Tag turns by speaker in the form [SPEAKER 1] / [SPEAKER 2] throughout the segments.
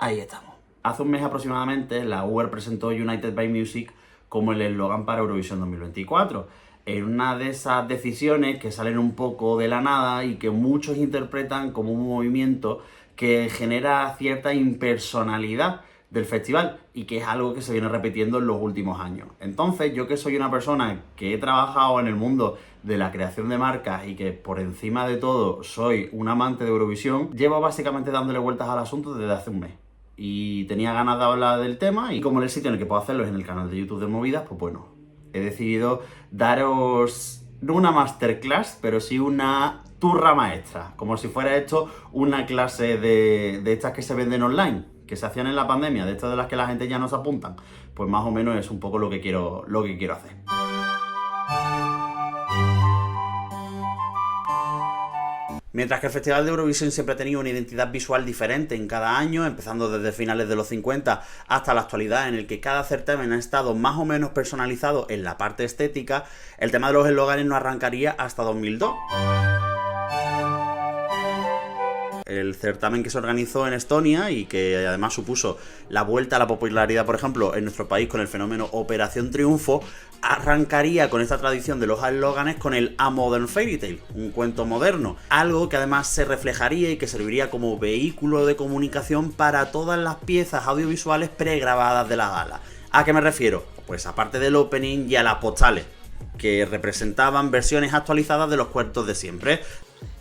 [SPEAKER 1] Ahí estamos. Hace un mes aproximadamente, la UR presentó United by Music como el eslogan para Eurovisión 2024. En una de esas decisiones que salen un poco de la nada y que muchos interpretan como un movimiento que genera cierta impersonalidad del festival y que es algo que se viene repitiendo en los últimos años. Entonces, yo que soy una persona que he trabajado en el mundo de la creación de marcas y que por encima de todo soy un amante de Eurovisión, llevo básicamente dándole vueltas al asunto desde hace un mes. Y tenía ganas de hablar del tema y como el sitio en el que puedo hacerlo es en el canal de YouTube de Movidas, pues bueno, he decidido daros no una masterclass, pero sí una turra maestra, como si fuera esto una clase de estas que se venden online, que se hacían en la pandemia, de estas de las que la gente ya no se apuntan. Pues más o menos es un poco lo que quiero hacer. Mientras que el Festival de Eurovisión siempre ha tenido una identidad visual diferente en cada año, empezando desde finales de los 50 hasta la actualidad, en el que cada certamen ha estado más o menos personalizado en la parte estética, el tema de los eslóganes no arrancaría hasta 2002. El certamen que se organizó en Estonia y que además supuso la vuelta a la popularidad, por ejemplo, en nuestro país con el fenómeno Operación Triunfo, arrancaría con esta tradición de los eslóganes con el A Modern Fairy Tale, un cuento moderno, algo que además se reflejaría y que serviría como vehículo de comunicación para todas las piezas audiovisuales pregrabadas de la gala. ¿A qué me refiero? Pues aparte del opening y a las postales, que representaban versiones actualizadas de los cuentos de siempre.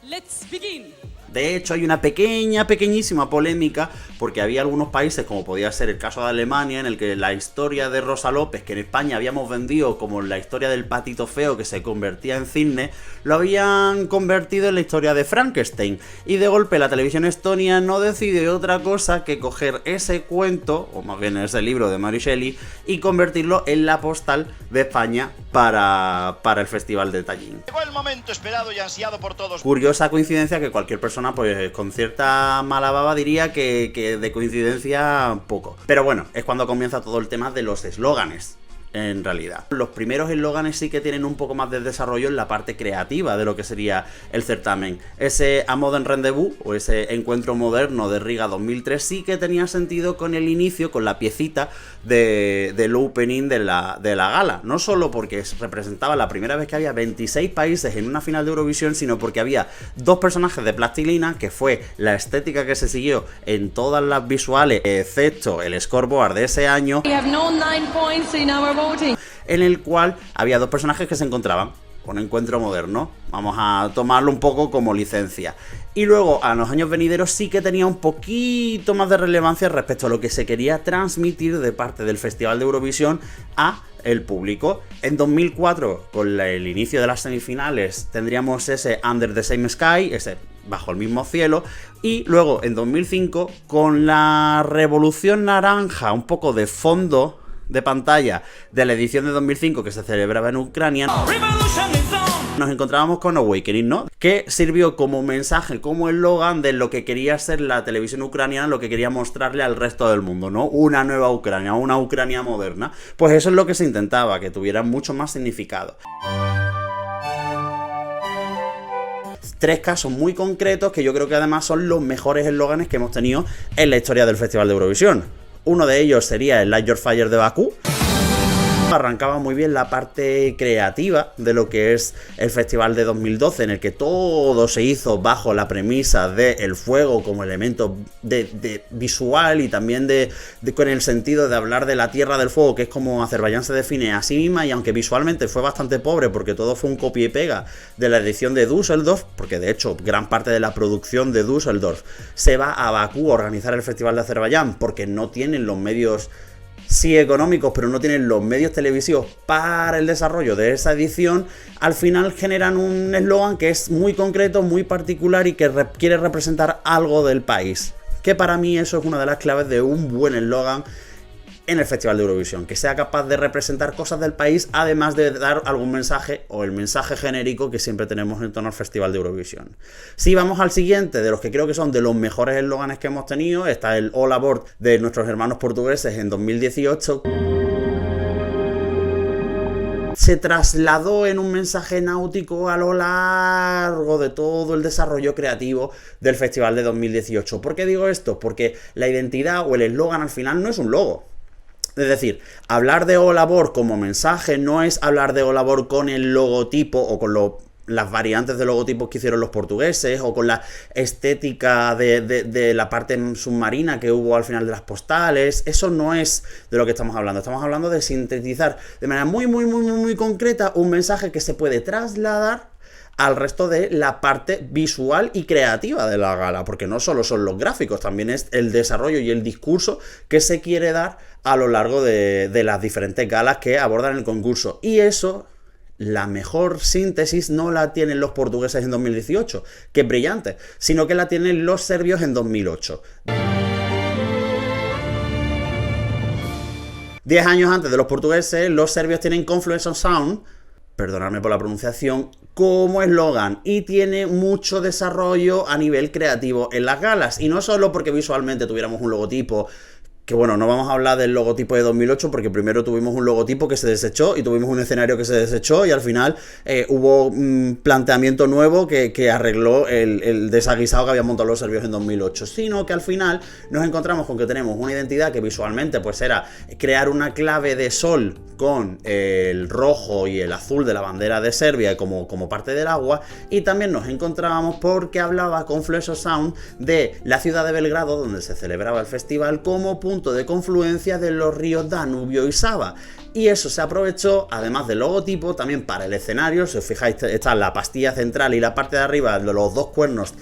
[SPEAKER 2] Let's begin.
[SPEAKER 1] De hecho, hay una pequeñísima polémica, porque había algunos países, como podía ser el caso de Alemania, en el que la historia de Rosa López, que en España habíamos vendido como la historia del patito feo que se convertía en cisne, lo habían convertido en la historia de Frankenstein. Y de golpe la televisión estonia no decide otra cosa que coger ese cuento, o más bien ese libro de Mary Shelley, y convertirlo en la postal de España para el Festival de Tallinn.
[SPEAKER 3] Llegó el momento esperado y ansiado por todos.
[SPEAKER 1] Curiosa coincidencia que cualquier persona, pues con cierta mala baba, diría que de coincidencia poco. Pero bueno, es cuando comienza todo el tema de los eslóganes. En realidad, los primeros eslóganes sí que tienen un poco más de desarrollo en la parte creativa de lo que sería el certamen. Ese A Modern Rendezvous o ese encuentro moderno de Riga 2003 sí que tenía sentido con el inicio, con la piecita del opening de la gala. No solo porque representaba la primera vez que había 26 países en una final de Eurovisión, sino porque había dos personajes de plastilina, que fue la estética que se siguió en todas las visuales, excepto el scoreboard de ese año, en el cual había dos personajes que se encontraban. Un encuentro moderno, vamos a tomarlo un poco como licencia. Y luego, a los años venideros sí que tenía un poquito más de relevancia respecto a lo que se quería transmitir de parte del Festival de Eurovisión a el público. En 2004, con el inicio de las semifinales, tendríamos ese Under the Same Sky, ese Bajo el mismo cielo, y luego en 2005, con la revolución naranja, un poco de fondo de pantalla de la edición de 2005 que se celebraba en Ucrania, nos encontrábamos con Awakening, ¿no? Que sirvió como mensaje, como eslogan de lo que quería ser la televisión ucraniana, lo que quería mostrarle al resto del mundo, ¿no? Una nueva Ucrania, una Ucrania moderna. Pues eso es lo que se intentaba, que tuviera mucho más significado. Tres casos muy concretos que yo creo que además son los mejores eslóganes que hemos tenido en la historia del Festival de Eurovisión. Uno de ellos sería el Light Your Fire de Bakú. Arrancaba muy bien la parte creativa de lo que es el festival de 2012, en el que todo se hizo bajo la premisa del fuego como elemento de visual y también con el sentido de hablar de la tierra del fuego, que es como Azerbaiyán se define a sí misma, y aunque visualmente fue bastante pobre porque todo fue un copia y pega de la edición de Düsseldorf, porque de hecho gran parte de la producción de Düsseldorf se va a Bakú a organizar el festival de Azerbaiyán porque no tienen los medios, sí económicos, pero no tienen los medios televisivos para el desarrollo de esa edición. Al final generan un eslogan que es muy concreto, muy particular y que quiere representar algo del país. Que para mí eso es una de las claves de un buen eslogan en el Festival de Eurovisión, que sea capaz de representar cosas del país, además de dar algún mensaje o el mensaje genérico que siempre tenemos en torno al Festival de Eurovisión. Si vamos al siguiente, de los que creo que son de los mejores eslóganes que hemos tenido, está el All Aboard de nuestros hermanos portugueses en 2018. se trasladó en un mensaje náutico a lo largo de todo el desarrollo creativo del festival de 2018. ¿Por qué digo esto? Porque la identidad o el eslogan al final no es un logo. Es decir, hablar de O Labor como mensaje no es hablar de O Labor con el logotipo o con las variantes de logotipos que hicieron los portugueses o con la estética de la parte submarina que hubo al final de las postales. Eso no es de lo que estamos hablando. Estamos hablando de sintetizar de manera muy concreta un mensaje que se puede trasladar al resto de la parte visual y creativa de la gala, porque no solo son los gráficos, también es el desarrollo y el discurso que se quiere dar a lo largo de las diferentes galas que abordan el concurso. Y eso, la mejor síntesis no la tienen los portugueses en 2018, que es brillante, sino que la tienen los serbios en 2008. 10 años antes de los portugueses, los serbios tienen Confluence of Sound, perdonadme por la pronunciación, como eslogan, y tiene mucho desarrollo a nivel creativo en las galas, y no solo porque visualmente tuviéramos un logotipo, que bueno, no vamos a hablar del logotipo de 2008 porque primero tuvimos un logotipo que se desechó y tuvimos un escenario que se desechó y al final hubo un planteamiento nuevo que arregló el desaguisado que habían montado los serbios en 2008, sino que al final nos encontramos con que tenemos una identidad que visualmente pues era crear una clave de sol con el rojo y el azul de la bandera de Serbia como parte del agua, y también nos encontrábamos porque hablaba con Confluence of Sound de la ciudad de Belgrado donde se celebraba el festival como punto de confluencia de los ríos Danubio y Sava, y eso se aprovechó además del logotipo también para el escenario. Si os fijáis, está la pastilla central y la parte de arriba de los dos cuernos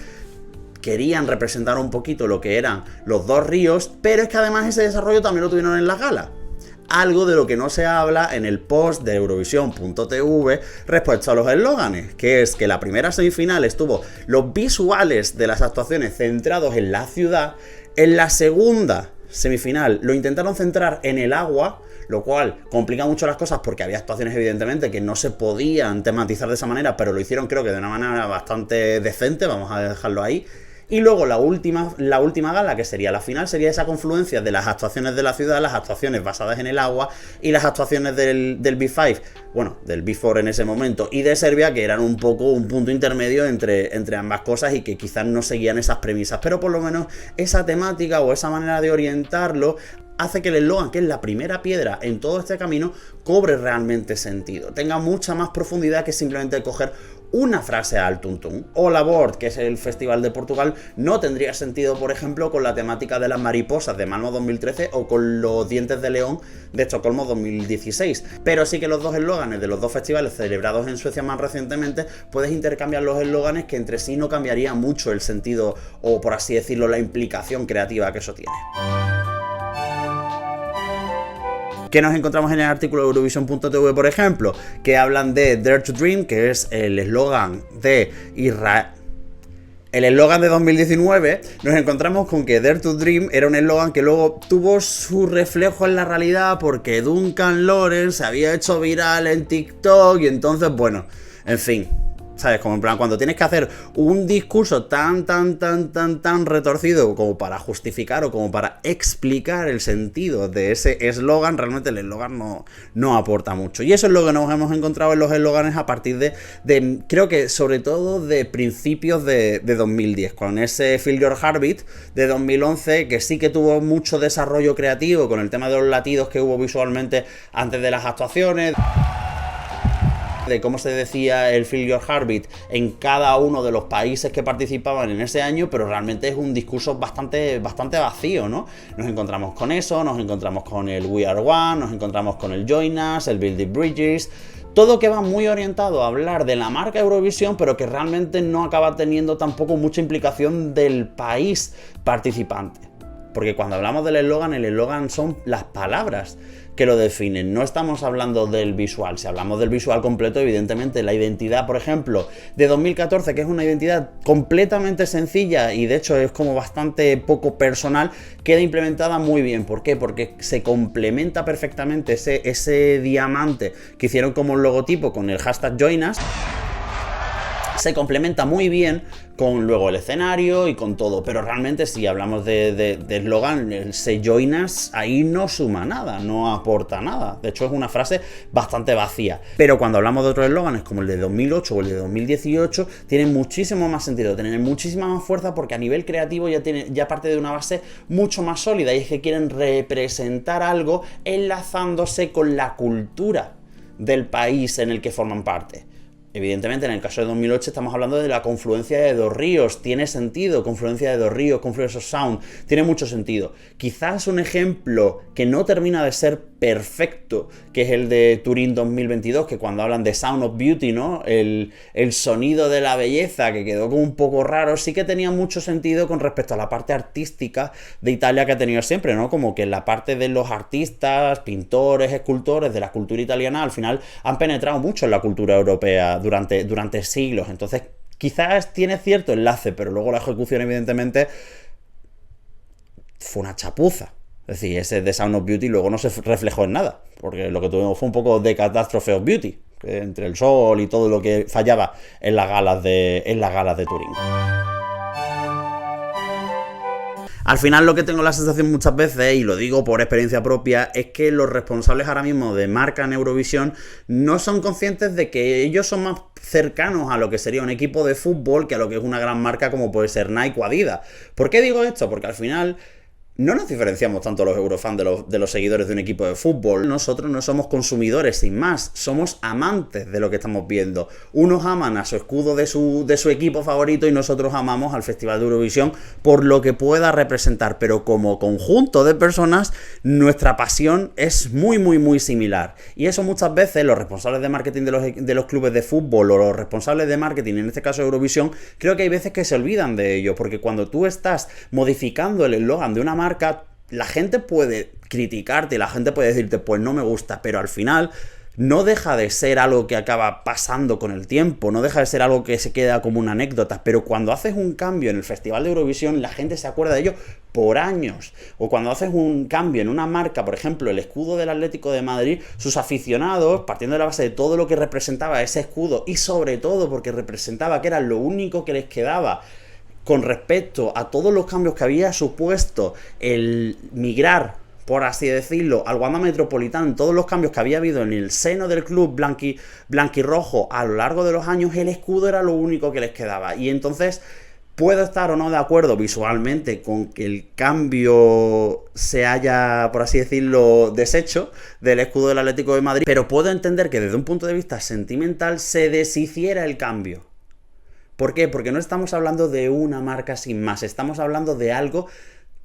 [SPEAKER 1] querían representar un poquito lo que eran los dos ríos, pero es que además ese desarrollo también lo tuvieron en la gala. Algo de lo que no se habla en el post de Eurovisión.tv respecto a los eslóganes, que es que la primera semifinal estuvo los visuales de las actuaciones centrados en la ciudad, en la segunda semifinal lo intentaron centrar en el agua, lo cual complica mucho las cosas porque había actuaciones evidentemente que no se podían tematizar de esa manera, pero lo hicieron creo que de una manera bastante decente, vamos a dejarlo ahí. Y luego la última gala, que sería la final, sería esa confluencia de las actuaciones de la ciudad, las actuaciones basadas en el agua y las actuaciones del B5, bueno, del B4 en ese momento, y de Serbia, que eran un poco un punto intermedio entre ambas cosas y que quizás no seguían esas premisas, pero por lo menos esa temática o esa manera de orientarlo hace que el eslogan, que es la primera piedra en todo este camino, cobre realmente sentido, tenga mucha más profundidad que simplemente coger una frase al tuntún. O Labor, que es el Festival de Portugal, no tendría sentido, por ejemplo, con la temática de las mariposas de Malmo 2013 o con los dientes de león de Estocolmo 2016. Pero sí que los dos eslóganes de los dos festivales celebrados en Suecia más recientemente, puedes intercambiar los eslóganes que entre sí no cambiaría mucho el sentido o, por así decirlo, la implicación creativa que eso tiene. ¿Qué nos encontramos en el artículo de Eurovision.tv, por ejemplo? Que hablan de Dare to Dream, que es el eslogan de Israel. El eslogan de 2019, nos encontramos con que Dare to Dream era un eslogan que luego tuvo su reflejo en la realidad porque Duncan Lawrence se había hecho viral en TikTok y entonces, bueno, en fin, ¿sabes? Como en plan, cuando tienes que hacer un discurso tan retorcido como para justificar o como para explicar el sentido de ese eslogan, realmente el eslogan no aporta mucho. Y eso es lo que nos hemos encontrado en los eslóganes a partir de creo que sobre todo de principios de 2010, con ese Feel Your Heartbeat de 2011, que sí que tuvo mucho desarrollo creativo con el tema de los latidos que hubo visualmente antes de las actuaciones, de cómo se decía el Feel Your Heartbeat en cada uno de los países que participaban en ese año, pero realmente es un discurso bastante vacío, ¿no? Nos encontramos con eso, nos encontramos con el We Are One, nos encontramos con el Join Us, el Build the Bridges, todo que va muy orientado a hablar de la marca Eurovisión, pero que realmente no acaba teniendo tampoco mucha implicación del país participante. Porque cuando hablamos del eslogan, el eslogan son las palabras que lo definen. No estamos hablando del visual. Si hablamos del visual completo, evidentemente la identidad, por ejemplo, de 2014, que es una identidad completamente sencilla y de hecho es como bastante poco personal, queda implementada muy bien. ¿Por qué? Porque se complementa perfectamente ese diamante que hicieron como un logotipo con el hashtag Join Us. se complementa muy bien con luego el escenario y con todo, pero realmente si hablamos de eslogan, el Say Join Us ahí no suma nada, no aporta nada. De hecho es una frase bastante vacía. Pero cuando hablamos de otros eslóganes como el de 2008 o el de 2018, tienen muchísimo más sentido, tienen muchísima más fuerza porque a nivel creativo ya parte de una base mucho más sólida, y es que quieren representar algo enlazándose con la cultura del país en el que forman parte. Evidentemente, en el caso de 2008 estamos hablando de la confluencia de dos ríos. Tiene sentido, confluencia de dos ríos, Confluence of Sound, tiene mucho sentido. Quizás un ejemplo que no termina de ser perfecto, que es el de Turín 2022, que cuando hablan de Sound of Beauty, ¿no? El sonido de la belleza, que quedó como un poco raro, sí que tenía mucho sentido con respecto a la parte artística de Italia que ha tenido siempre, ¿no? Como que la parte de los artistas, pintores, escultores de la cultura italiana, al final han penetrado mucho en la cultura europea durante siglos. Entonces, quizás tiene cierto enlace, pero luego la ejecución, evidentemente, fue una chapuza. Es decir, ese de Sound of Beauty luego no se reflejó en nada, porque lo que tuvimos fue un poco de Catastrophe of Beauty, que entre el sol y todo lo que fallaba en las galas de Turín. Al final lo que tengo la sensación muchas veces, y lo digo por experiencia propia, es que los responsables ahora mismo de marca en Eurovisión no son conscientes de que ellos son más cercanos a lo que sería un equipo de fútbol que a lo que es una gran marca como puede ser Nike o Adidas. ¿Por qué digo esto? Porque al final no nos diferenciamos tanto los eurofans de los seguidores de un equipo de fútbol. Nosotros no somos consumidores, sin más, somos amantes de lo que estamos viendo. Unos aman a su escudo de su equipo favorito y nosotros amamos al Festival de Eurovisión por lo que pueda representar, pero como conjunto de personas nuestra pasión es muy muy muy similar, y eso muchas veces los responsables de marketing de los clubes de fútbol o los responsables de marketing, en este caso Eurovisión, creo que hay veces que se olvidan de ello, porque cuando tú estás modificando el eslogan de una marca, la gente puede criticarte, la gente puede decirte pues no me gusta, pero al final no deja de ser algo que acaba pasando con el tiempo, no deja de ser algo que se queda como una anécdota, pero cuando haces un cambio en el Festival de Eurovisión, la gente se acuerda de ello por años. O cuando haces un cambio en una marca, por ejemplo, el escudo del Atlético de Madrid, sus aficionados, partiendo de la base de todo lo que representaba ese escudo, y sobre todo porque representaba que era lo único que les quedaba con respecto a todos los cambios que había supuesto el migrar, por así decirlo, al Wanda Metropolitano, todos los cambios que había habido en el seno del club blanquirrojo a lo largo de los años, el escudo era lo único que les quedaba. Y entonces puedo estar o no de acuerdo visualmente con que el cambio se haya, por así decirlo, deshecho del escudo del Atlético de Madrid, pero puedo entender que desde un punto de vista sentimental se deshiciera el cambio. ¿Por qué? Porque no estamos hablando de una marca sin más, estamos hablando de algo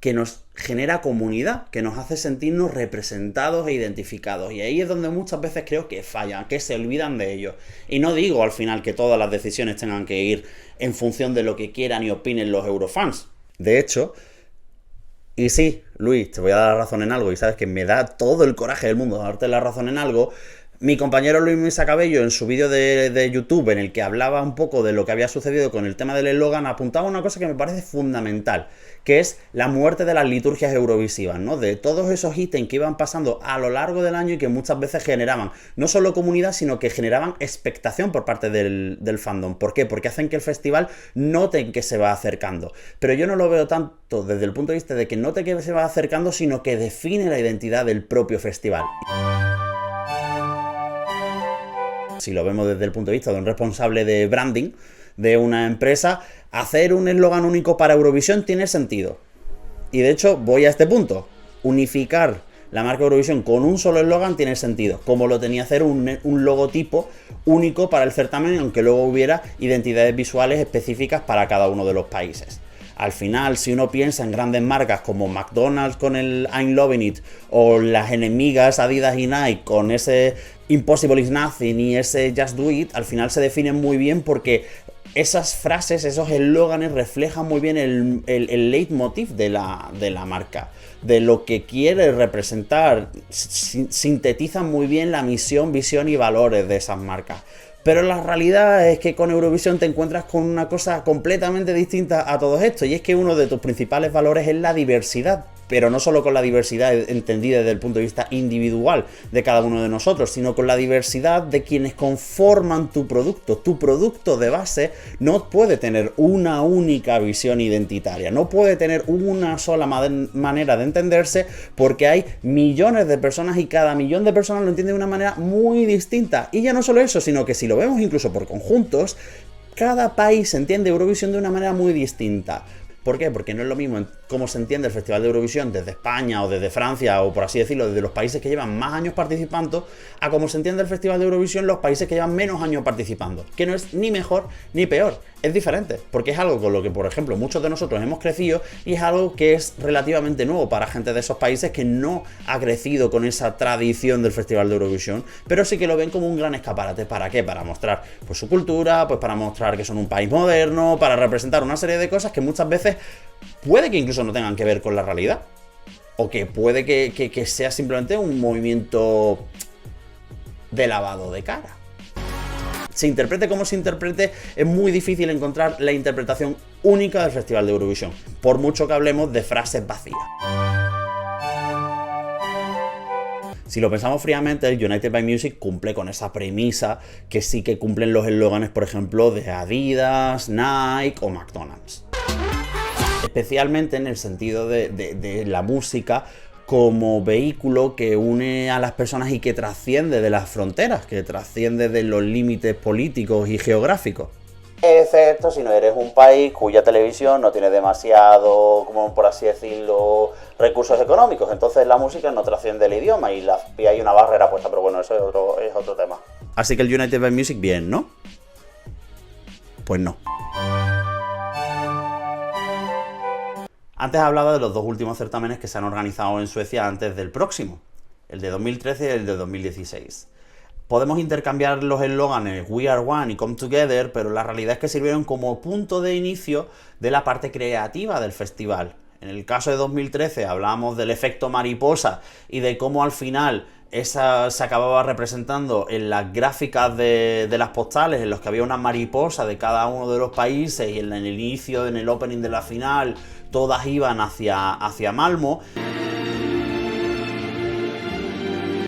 [SPEAKER 1] que nos genera comunidad, que nos hace sentirnos representados e identificados. Y ahí es donde muchas veces creo que fallan, que se olvidan de ello. Y no digo al final que todas las decisiones tengan que ir en función de lo que quieran y opinen los eurofans. De hecho, y sí, Luis, te voy a dar la razón en algo, y sabes que me da todo el coraje del mundo darte la razón en algo. Mi compañero Luis Misa Cabello, en su vídeo de YouTube, en el que hablaba un poco de lo que había sucedido con el tema del eslogan, apuntaba una cosa que me parece fundamental, que es la muerte de las liturgias eurovisivas, ¿no? De todos esos ítems que iban pasando a lo largo del año y que muchas veces generaban no solo comunidad, sino que generaban expectación por parte del fandom. ¿Por qué? Porque hacen que el festival note que se va acercando. Pero yo no lo veo tanto desde el punto de vista de que note que se va acercando, sino que define la identidad del propio festival. Si lo vemos desde el punto de vista de un responsable de branding de una empresa, hacer un eslogan único para Eurovisión tiene sentido. Y de hecho voy a este punto. Unificar la marca Eurovisión con un solo eslogan tiene sentido, como lo tenía hacer un logotipo único para el certamen, aunque luego hubiera identidades visuales específicas para cada uno de los países. Al final, si uno piensa en grandes marcas como McDonald's con el I'm Loving It, o las enemigas Adidas y Nike con ese Impossible is Nothing y ese Just Do It, al final se definen muy bien porque esas frases, esos eslóganes reflejan muy bien el leitmotiv de la marca, de lo que quiere representar, sintetizan muy bien la misión, visión y valores de esas marcas. Pero la realidad es que con Eurovisión te encuentras con una cosa completamente distinta a todo esto, y es que uno de tus principales valores es la diversidad. pero no solo con la diversidad entendida desde el punto de vista individual de cada uno de nosotros, sino con la diversidad de quienes conforman tu producto. Tu producto de base no puede tener una única visión identitaria, no puede tener una sola manera de entenderse, porque hay millones de personas y cada millón de personas lo entiende de una manera muy distinta. Y ya no solo eso, sino que si lo vemos incluso por conjuntos, cada país entiende Eurovisión de una manera muy distinta. ¿Por qué? Porque no es lo mismo cómo se entiende el Festival de Eurovisión desde España o desde Francia o, por así decirlo, desde los países que llevan más años participando, a cómo se entiende el Festival de Eurovisión los países que llevan menos años participando. Que no es ni mejor ni peor, es diferente, porque es algo con lo que, por ejemplo, muchos de nosotros hemos crecido y es algo que es relativamente nuevo para gente de esos países que no ha crecido con esa tradición del Festival de Eurovisión, pero sí que lo ven como un gran escaparate. ¿Para qué? Para mostrar pues su cultura, pues para mostrar que son un país moderno, para representar una serie de cosas que muchas veces puede que incluso no tengan que ver con la realidad, o que puede que sea simplemente un movimiento de lavado de cara. Se interprete como se interprete, es muy difícil encontrar la interpretación única del Festival de Eurovisión, por mucho que hablemos de frases vacías. Si lo pensamos fríamente, el United by Music cumple con esa premisa que sí que cumplen los eslóganes, por ejemplo, de Adidas, Nike o McDonald's. Especialmente en el sentido de la música como vehículo que une a las personas y que trasciende de las fronteras, que trasciende de los límites políticos y geográficos. Excepto si no eres un país cuya televisión no tiene demasiado, como por así decirlo, recursos económicos. Entonces la música no trasciende el idioma y hay una barrera puesta, pero bueno, eso es otro tema. Así que el United by Music bien, ¿no? Pues no. Antes hablaba de los dos últimos certámenes que se han organizado en Suecia antes del próximo, el de 2013 y el de 2016. Podemos intercambiar los eslóganes We Are One y Come Together, pero la realidad es que sirvieron como punto de inicio de la parte creativa del festival. En el caso de 2013 hablábamos del efecto mariposa y de cómo al final esa se acababa representando en las gráficas de las postales, en los que había una mariposa de cada uno de los países y en el inicio, en el opening de la final, todas iban hacia Malmö.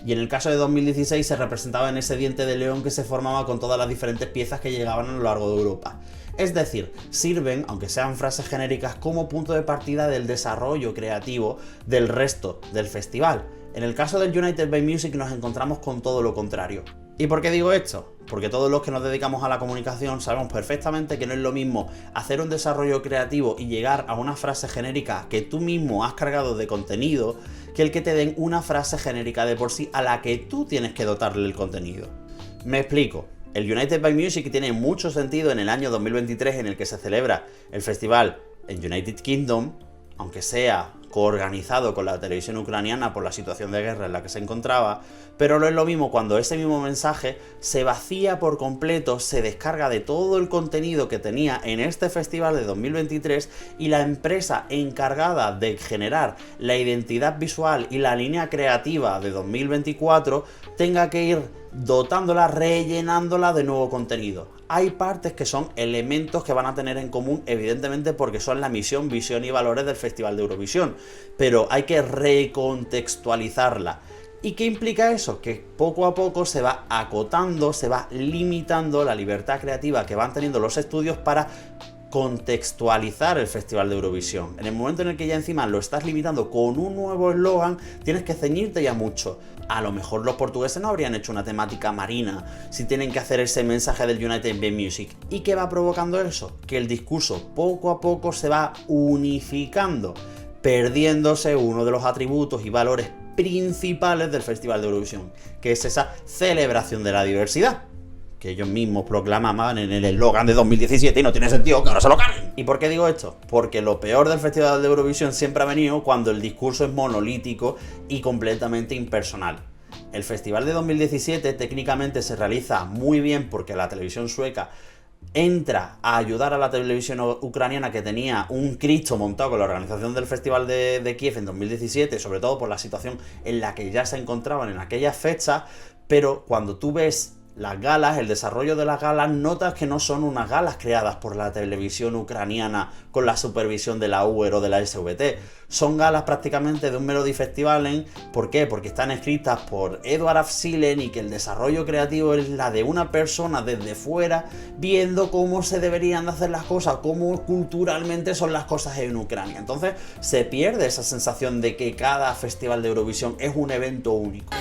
[SPEAKER 1] Y en el caso de 2016 se representaba en ese diente de león que se formaba con todas las diferentes piezas que llegaban a lo largo de Europa. Es decir, sirven, aunque sean frases genéricas, como punto de partida del desarrollo creativo del resto del festival. En el caso del United by Music nos encontramos con todo lo contrario. ¿Y por qué digo esto? Porque todos los que nos dedicamos a la comunicación sabemos perfectamente que no es lo mismo hacer un desarrollo creativo y llegar a una frase genérica que tú mismo has cargado de contenido, que el que te den una frase genérica de por sí a la que tú tienes que dotarle el contenido. Me explico. El United by Music tiene mucho sentido en el año 2023 en el que se celebra el festival en United Kingdom, aunque sea coorganizado con la televisión ucraniana por la situación de guerra en la que se encontraba, pero no es lo mismo cuando ese mismo mensaje se vacía por completo, se descarga de todo el contenido que tenía en este festival de 2023 y la empresa encargada de generar la identidad visual y la línea creativa de 2024 tenga que ir dotándola, rellenándola de nuevo contenido. Hay partes que son elementos que van a tener en común, evidentemente porque son la misión, visión y valores del Festival de Eurovisión, pero hay que recontextualizarla. ¿Y qué implica eso? Que poco a poco se va acotando, se va limitando la libertad creativa que van teniendo los estudios para contextualizar el Festival de Eurovisión. En el momento en el que ya encima lo estás limitando con un nuevo eslogan, tienes que ceñirte ya mucho. A lo mejor los portugueses no habrían hecho una temática marina si tienen que hacer ese mensaje del United by Music. ¿Y qué va provocando eso? Que el discurso poco a poco se va unificando, perdiéndose uno de los atributos y valores principales del Festival de Eurovisión, que es esa celebración de la diversidad, que ellos mismos proclamaban en el eslogan de 2017 y no tiene sentido que ahora se lo carguen. ¿Y por qué digo esto? Porque lo peor del Festival de Eurovisión siempre ha venido cuando el discurso es monolítico y completamente impersonal. El Festival de 2017 técnicamente se realiza muy bien porque la televisión sueca entra a ayudar a la televisión ucraniana, que tenía un Cristo montado con la organización del Festival de Kiev en 2017, sobre todo por la situación en la que ya se encontraban en aquellas fechas, pero cuando tú ves las galas, el desarrollo de las galas, notas que no son unas galas creadas por la televisión ucraniana con la supervisión de la UER o de la SVT. Son galas prácticamente de un Melody Festivalen. ¿Por qué? Porque están escritas por Edward Afzelen y que el desarrollo creativo es la de una persona desde fuera viendo cómo se deberían de hacer las cosas, cómo culturalmente son las cosas en Ucrania. Entonces se pierde esa sensación de que cada festival de Eurovisión es un evento único.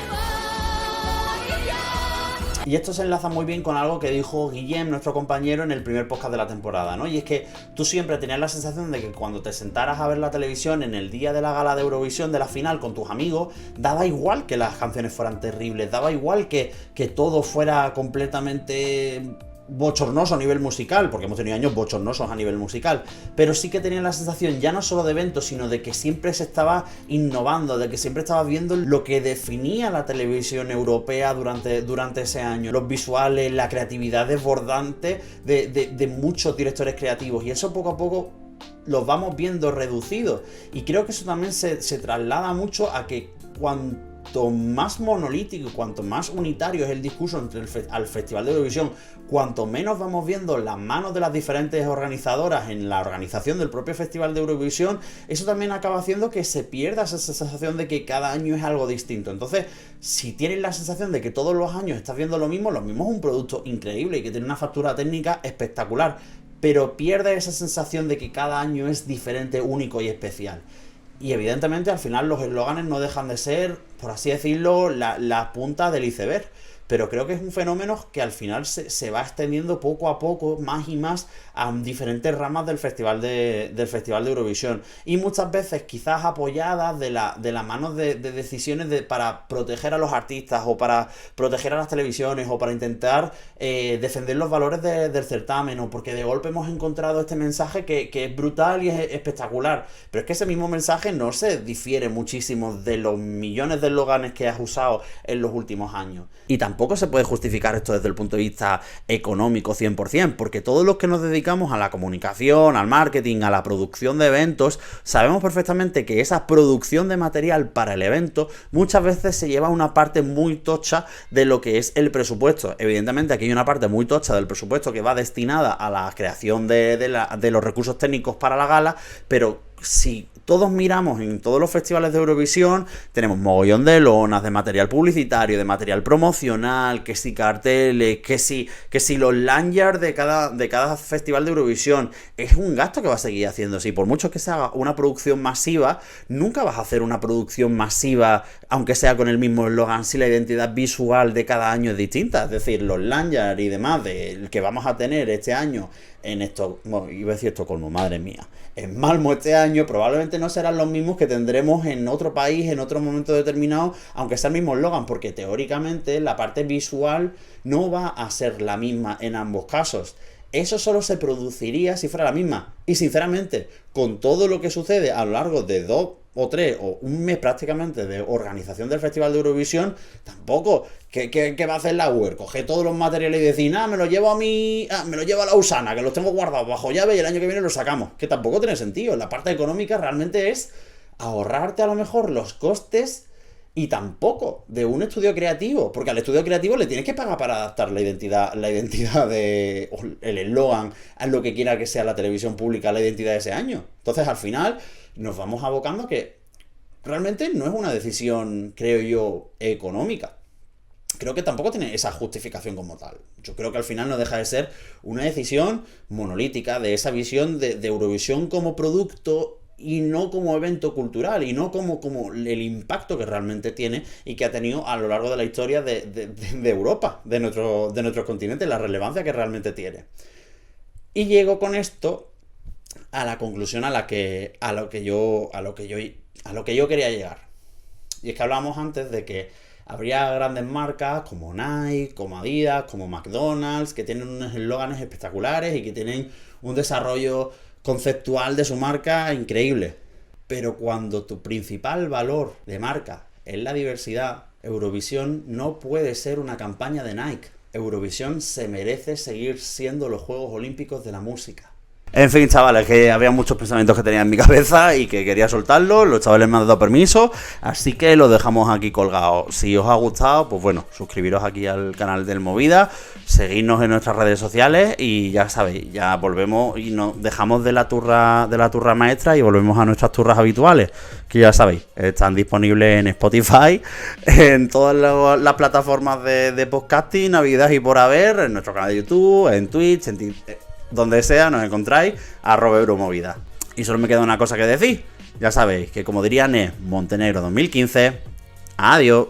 [SPEAKER 1] Y esto se enlaza muy bien con algo que dijo Guillem, nuestro compañero, en el primer podcast de la temporada, ¿no? Y es que tú siempre tenías la sensación de que cuando te sentaras a ver la televisión en el día de la gala de Eurovisión, de la final, con tus amigos, daba igual que las canciones fueran terribles, daba igual que todo fuera completamente bochornoso a nivel musical, porque hemos tenido años bochornosos a nivel musical, pero sí que tenía la sensación ya no solo de eventos, sino de que siempre se estaba innovando, de que siempre estaba viendo lo que definía la televisión europea durante ese año, los visuales, la creatividad desbordante de muchos directores creativos, y eso poco a poco los vamos viendo reducidos, y creo que eso también se traslada mucho a que cuanto más monolítico, cuanto más unitario es el discurso entre al Festival de Eurovisión, cuanto menos vamos viendo las manos de las diferentes organizadoras en la organización del propio Festival de Eurovisión, eso también acaba haciendo que se pierda esa sensación de que cada año es algo distinto. Entonces, si tienes la sensación de que todos los años estás viendo lo mismo es un producto increíble y que tiene una factura técnica espectacular, pero pierde esa sensación de que cada año es diferente, único y especial. Y evidentemente al final los eslóganes no dejan de ser, por así decirlo, la punta del iceberg. Pero creo que es un fenómeno que al final se va extendiendo poco a poco, más y más, a diferentes ramas del Festival de Eurovisión. Y muchas veces quizás apoyadas de la mano de decisiones para proteger a los artistas, o para proteger a las televisiones, o para intentar defender los valores del certamen, o porque de golpe hemos encontrado este mensaje que es brutal y es espectacular. Pero es que ese mismo mensaje no se difiere muchísimo de los millones de eslóganes que has usado en los últimos años. Y tampoco se puede justificar esto desde el punto de vista económico 100%, porque todos los que nos dedicamos a la comunicación, al marketing, a la producción de eventos, sabemos perfectamente que esa producción de material para el evento muchas veces se lleva una parte muy tocha de lo que es el presupuesto. Evidentemente aquí hay una parte muy tocha del presupuesto que va destinada a la creación de los recursos técnicos para la gala, pero si todos miramos en todos los festivales de Eurovisión, tenemos mogollón de lonas, de material publicitario, de material promocional, que si carteles, que si los lanyards de cada festival de Eurovisión. Es un gasto que va a seguir haciéndose, y por mucho que se haga una producción masiva, nunca vas a hacer una producción masiva, aunque sea con el mismo eslogan, si la identidad visual de cada año es distinta. Es decir, los lanyards y demás que vamos a tener este año en esto, bueno, iba a decir Estocolmo, madre mía, en Malmo este año, probablemente no serán los mismos que tendremos en otro país, en otro momento determinado, aunque sea el mismo eslogan, porque teóricamente la parte visual no va a ser la misma en ambos casos. Eso solo se produciría si fuera la misma. Y sinceramente, con todo lo que sucede a lo largo de 2 o 3 o un mes prácticamente de organización del Festival de Eurovisión, tampoco. ¿Qué va a hacer la UER? Coge todos los materiales y decir, me lo llevo a la Usana, que los tengo guardados bajo llave y el año que viene los sacamos. Que tampoco tiene sentido. La parte económica realmente es ahorrarte a lo mejor los costes y tampoco de un estudio creativo, porque al estudio creativo le tienes que pagar para adaptar la identidad o el eslogan a lo que quiera que sea la televisión pública, la identidad de ese año. Entonces al final nos vamos abocando a que realmente no es una decisión, creo yo, económica. Creo que tampoco tiene esa justificación como tal. Yo creo que al final no deja de ser una decisión monolítica de esa visión de Eurovisión como producto y no como evento cultural, y no como el impacto que realmente tiene y que ha tenido a lo largo de la historia de Europa, de nuestro continente, la relevancia que realmente tiene. Y llego con esto a la conclusión a lo que yo quería llegar. Y es que hablábamos antes de que habría grandes marcas como Nike, como Adidas, como McDonald's, que tienen unos eslóganes espectaculares y que tienen un desarrollo conceptual de su marca increíble. Pero cuando tu principal valor de marca es la diversidad, Eurovisión no puede ser una campaña de Nike. Eurovisión se merece seguir siendo los Juegos Olímpicos de la música. En fin, chavales, que había muchos pensamientos que tenía en mi cabeza y que quería soltarlos. Los chavales me han dado permiso, así que lo dejamos aquí colgado. Si os ha gustado, pues bueno, suscribiros aquí al canal del Movida, seguidnos en nuestras redes sociales y ya sabéis, ya volvemos y nos dejamos de la turra maestra y volvemos a nuestras turras habituales, que ya sabéis, están disponibles en Spotify, en todas las plataformas de podcasting, habidas y por haber, en nuestro canal de YouTube, en Twitch, donde sea nos encontráis, @Euromovida. Y solo me queda una cosa que decir. Ya sabéis que, como diría Montenegro 2015, adiós.